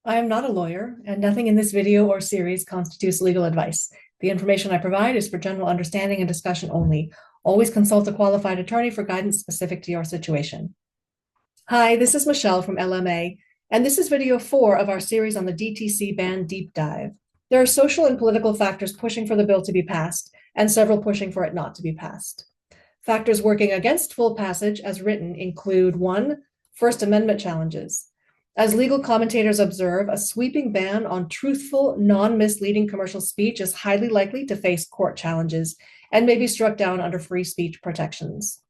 I am not a lawyer, and nothing in this video or series constitutes legal advice. The information I provide is for general understanding and discussion only. Always consult a qualified attorney for guidance specific to your situation. Hi, this is Michelle from LMA, and this is video 4 of our series on the DTC Ban deep dive. There are social and political factors pushing for the bill to be passed, and several pushing for it not to be passed. Factors working against full passage as written include 1. First Amendment challenges. As legal commentators observe, a sweeping ban on truthful, non-misleading commercial speech is highly likely to face court challenges and may be struck down under free speech protections.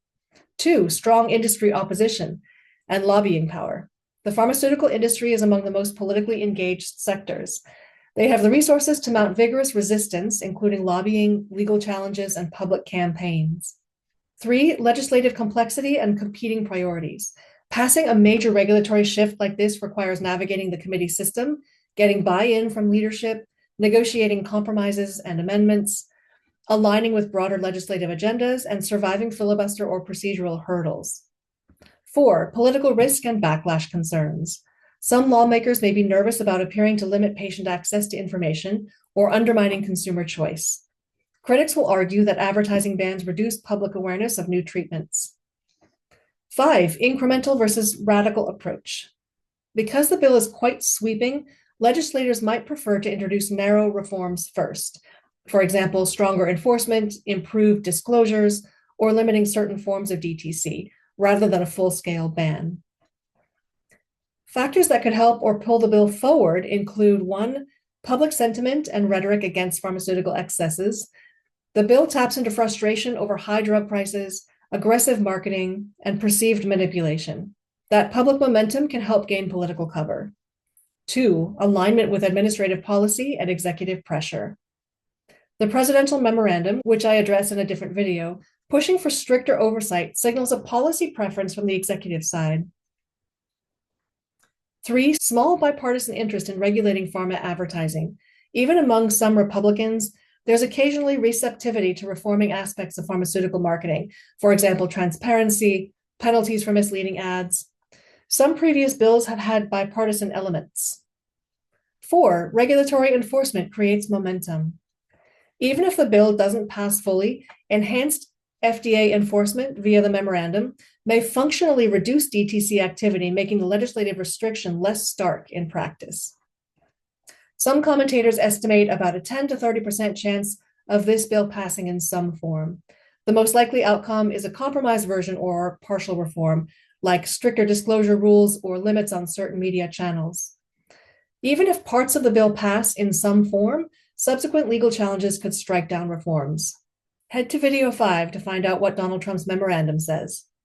2. Strong industry opposition and lobbying power. The pharmaceutical industry is among the most politically engaged sectors. They have the resources to mount vigorous resistance, including lobbying, legal challenges, and public campaigns. 3. Legislative complexity and competing priorities. Passing a major regulatory shift like this requires navigating the committee system, getting buy-in from leadership, negotiating compromises and amendments, aligning with broader legislative agendas, and surviving filibuster or procedural hurdles. 4. Political risk and backlash concerns. Some lawmakers may be nervous about appearing to limit patient access to information or undermining consumer choice. Critics will argue that advertising bans reduce public awareness of new treatments. 5. Incremental versus radical approach. Because the bill is quite sweeping, legislators might prefer to introduce narrow reforms first. For example, stronger enforcement, improved disclosures, or limiting certain forms of DTC, rather than a full-scale ban. Factors that could help or pull the bill forward include 1. Public sentiment and rhetoric against pharmaceutical excesses. The bill taps into frustration over high drug prices, aggressive marketing, and perceived manipulation. That public momentum can help gain political cover. 2. Alignment with administrative policy and executive pressure. The presidential memorandum, which I address in a different video, pushing for stricter oversight signals a policy preference from the executive side. 3. Small bipartisan interest in regulating pharma advertising. Even among some Republicans, there's occasionally receptivity to reforming aspects of pharmaceutical marketing, for example, transparency, penalties for misleading ads. Some previous bills have had bipartisan elements. 4. Regulatory enforcement creates momentum. Even if the bill doesn't pass fully, enhanced FDA enforcement via the memorandum may functionally reduce DTC activity, making the legislative restriction less stark in practice. Some commentators estimate about a 10 to 30% chance of this bill passing in some form. The most likely outcome is a compromise version or partial reform, like stricter disclosure rules or limits on certain media channels. Even if parts of the bill pass in some form, subsequent legal challenges could strike down reforms. Head to video 5 to find out what Donald Trump's memorandum says.